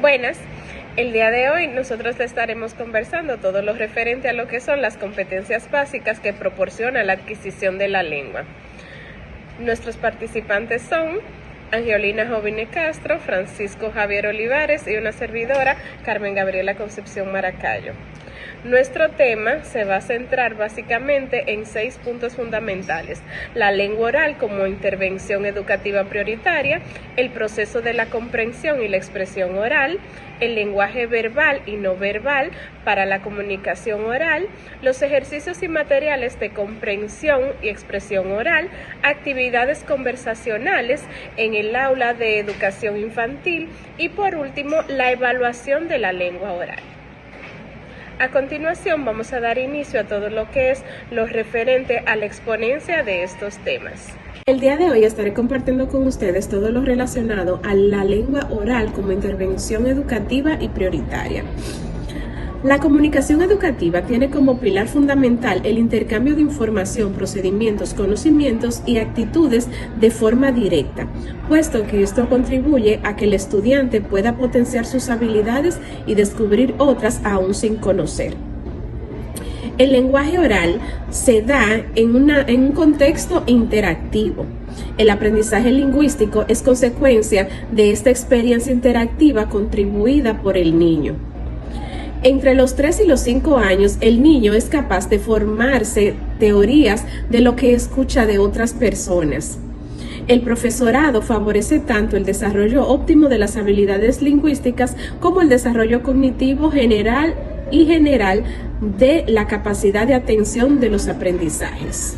Buenas, el día de hoy nosotros te estaremos conversando todo lo referente a lo que son las competencias básicas que proporciona la adquisición de la lengua. Nuestros participantes son Angiolina Jovine Castro, Francisco Javier Olivares y una servidora, Carmen Gabriela Concepción Maracayo. Nuestro tema se va a centrar básicamente en 6 puntos fundamentales: la lengua oral como intervención educativa prioritaria, el proceso de la comprensión y la expresión oral, el lenguaje verbal y no verbal para la comunicación oral, los ejercicios y materiales de comprensión y expresión oral, actividades conversacionales en el aula de educación infantil y por último la evaluación de la lengua oral. A continuación vamos a dar inicio a todo lo que es lo referente a la exponencia de estos temas. El día de hoy estaré compartiendo con ustedes todo lo relacionado a la lengua oral como intervención educativa y prioritaria. La comunicación educativa tiene como pilar fundamental el intercambio de información, procedimientos, conocimientos y actitudes de forma directa, puesto que esto contribuye a que el estudiante pueda potenciar sus habilidades y descubrir otras aún sin conocer. El lenguaje oral se da en un contexto interactivo. El aprendizaje lingüístico es consecuencia de esta experiencia interactiva contribuida por el niño. Entre los 3 y los 5 años, el niño es capaz de formarse teorías de lo que escucha de otras personas. El profesorado favorece tanto el desarrollo óptimo de las habilidades lingüísticas como el desarrollo cognitivo general de la capacidad de atención de los aprendizajes.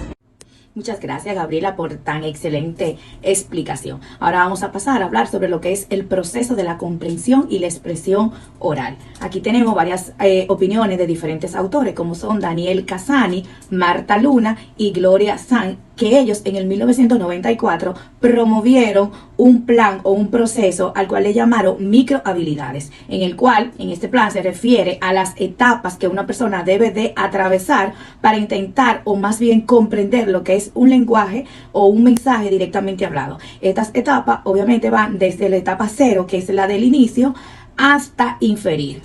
Muchas gracias, Gabriela, por tan excelente explicación. Ahora vamos a pasar a hablar sobre lo que es el proceso de la comprensión y la expresión oral. Aquí tenemos varias opiniones de diferentes autores, como son Daniel Casani, Marta Luna y Gloria Sanz, que ellos en el 1994 promovieron un plan o un proceso al cual le llamaron microhabilidades, en el cual en este plan se refiere a las etapas que una persona debe de atravesar para intentar o más bien comprender lo que es un lenguaje o un mensaje directamente hablado. Estas etapas obviamente van desde la etapa 0, que es la del inicio, hasta inferir.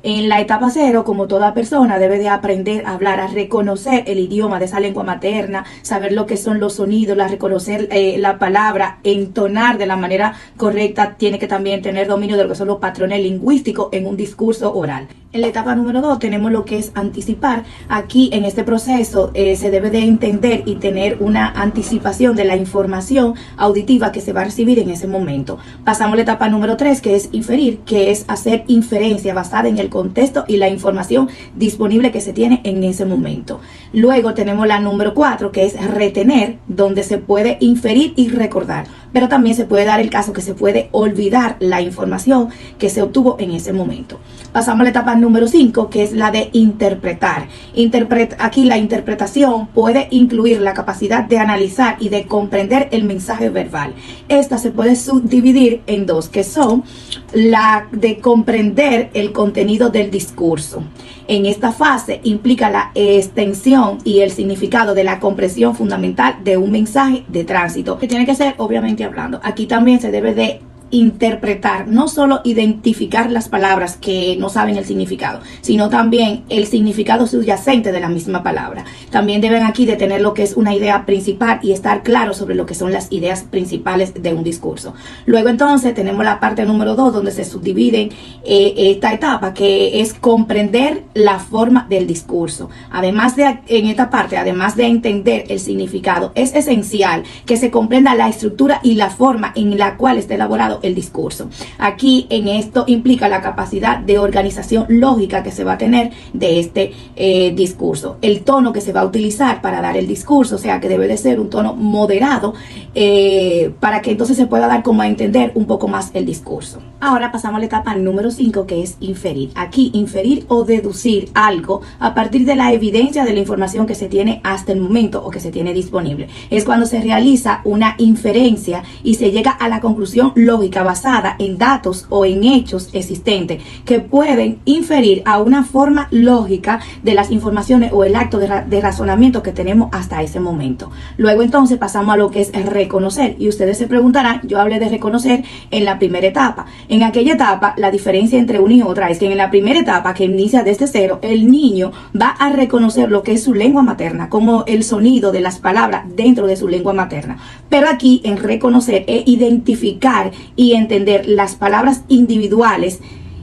En la etapa 0, como toda persona, debe de aprender a hablar, a reconocer el idioma de esa lengua materna, saber lo que son los sonidos, reconocer la palabra, entonar de la manera correcta. Tiene que también tener dominio de lo que son los patrones lingüísticos en un discurso oral. En la etapa número 2 tenemos lo que es anticipar. Aquí en este proceso se debe de entender y tener una anticipación de la información auditiva que se va a recibir en ese momento. Pasamos a la etapa número 3, que es inferir, que es hacer inferencia basada en el contexto y la información disponible que se tiene en ese momento. Luego tenemos la número 4, que es retener, donde se puede inferir y recordar, pero también se puede dar el caso que se puede olvidar la información que se obtuvo en ese momento. Pasamos a la etapa número 5, que es la de interpretar. Aquí la interpretación puede incluir la capacidad de analizar y de comprender el mensaje verbal. Esta se puede subdividir en 2, que son la de comprender el contenido del discurso. En esta fase implica la extensión y el significado de la comprensión fundamental de un mensaje de tránsito, que tiene que ser obviamente hablando. Aquí también se debe de interpretar, no solo identificar las palabras que no saben el significado, sino también el significado subyacente de la misma palabra. También deben aquí de tener lo que es una idea principal y estar claros sobre lo que son las ideas principales de un discurso. Luego entonces tenemos la parte número 2, donde se subdividen esta etapa, que es comprender la forma del discurso. En esta parte, además de entender el significado, es esencial que se comprenda la estructura y la forma en la cual está elaborado el discurso. Aquí en esto implica la capacidad de organización lógica que se va a tener de este discurso, el tono que se va a utilizar para dar el discurso, o sea que debe de ser un tono moderado para que entonces se pueda dar como a entender un poco más el discurso. Ahora pasamos a la etapa número 5, que es inferir. Aquí inferir o deducir algo a partir de la evidencia de la información que se tiene hasta el momento o que se tiene disponible. Es cuando se realiza una inferencia y se llega a la conclusión lógica lógica basada en datos o en hechos existentes que pueden inferir a una forma lógica de las informaciones o el acto de razonamiento que tenemos hasta ese momento. Luego entonces pasamos a lo que es el reconocer, y ustedes se preguntarán, yo hablé de reconocer en la primera etapa. En aquella etapa la diferencia entre una y otra es que en la primera etapa, que inicia desde cero, el niño va a reconocer lo que es su lengua materna, como el sonido de las palabras dentro de su lengua materna. Pero aquí en reconocer es identificar y entender las palabras individuales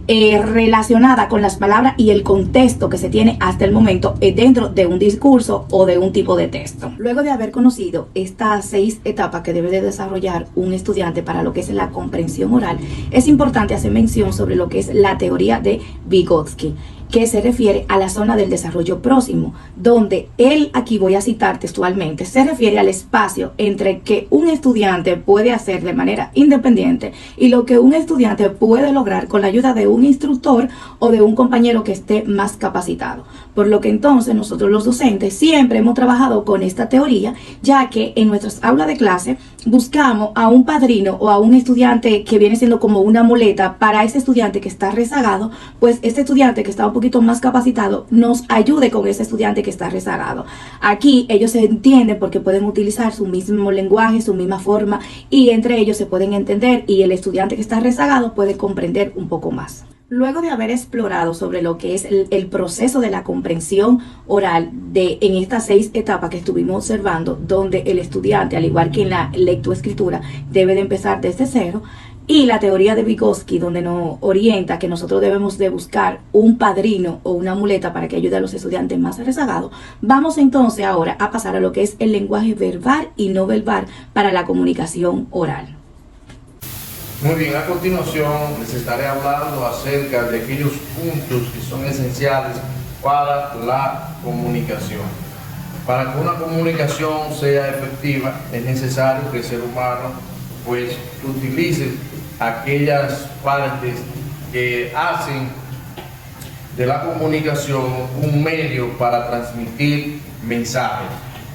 relacionada con las palabras y el contexto que se tiene hasta el momento dentro de un discurso o de un tipo de texto. Luego de haber conocido estas 6 etapas que debe de desarrollar un estudiante para lo que es la comprensión oral, es importante hacer mención sobre lo que es la teoría de Vygotsky, que se refiere a la zona del desarrollo próximo, donde él, aquí voy a citar textualmente, se refiere al espacio entre que un estudiante puede hacer de manera independiente y lo que un estudiante puede lograr con la ayuda de un instructor o de un compañero que esté más capacitado. Por lo que entonces nosotros los docentes siempre hemos trabajado con esta teoría, ya que en nuestras aulas de clase buscamos a un padrino o a un estudiante que viene siendo como una muleta para ese estudiante que está rezagado, pues este estudiante que está un poquito más capacitado nos ayude con ese estudiante que está rezagado. Aquí ellos se entienden porque pueden utilizar su mismo lenguaje, su misma forma, y entre ellos se pueden entender y el estudiante que está rezagado puede comprender un poco más. Luego de haber explorado sobre lo que es el proceso de la comprensión oral en estas 6 etapas que estuvimos observando, donde el estudiante, al igual que en la lectoescritura, debe de empezar desde cero, y la teoría de Vygotsky, donde nos orienta que nosotros debemos de buscar un padrino o una muleta para que ayude a los estudiantes más rezagados, vamos entonces ahora a pasar a lo que es el lenguaje verbal y no verbal para la comunicación oral. Muy bien, a continuación les estaré hablando acerca de aquellos puntos que son esenciales para la comunicación. Para que una comunicación sea efectiva es necesario que el ser humano pues utilice aquellas partes que hacen de la comunicación un medio para transmitir mensajes.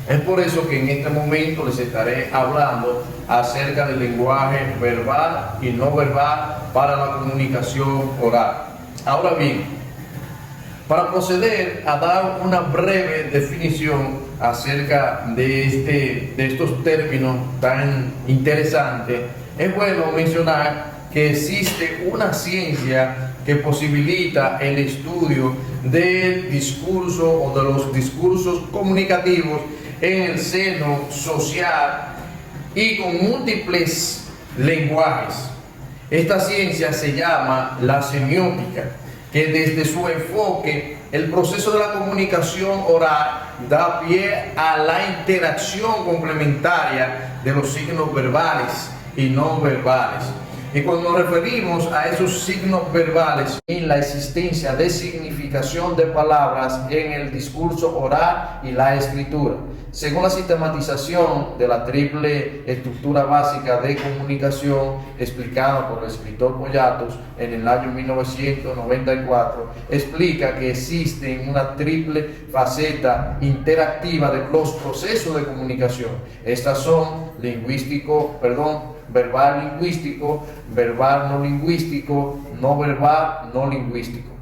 Es por eso que en este momento les estaré hablando acerca del lenguaje verbal y no verbal para la comunicación oral. Ahora bien, para proceder a dar una breve definición acerca de estos términos tan interesantes, es bueno mencionar que existe una ciencia que posibilita el estudio del discurso o de los discursos comunicativos en el seno social y con múltiples lenguajes. Esta ciencia se llama la semiótica, que desde su enfoque, el proceso de la comunicación oral da pie a la interacción complementaria de los signos verbales y no verbales. Y cuando nos referimos a esos signos verbales, en la existencia de significación de palabras en el discurso oral y la escritura. Según la sistematización de la triple estructura básica de comunicación explicada por el escritor Poyatos en el año 1994, explica que existe una triple faceta interactiva de los procesos de comunicación. Estas son verbal lingüístico, verbal no lingüístico, no verbal no lingüístico.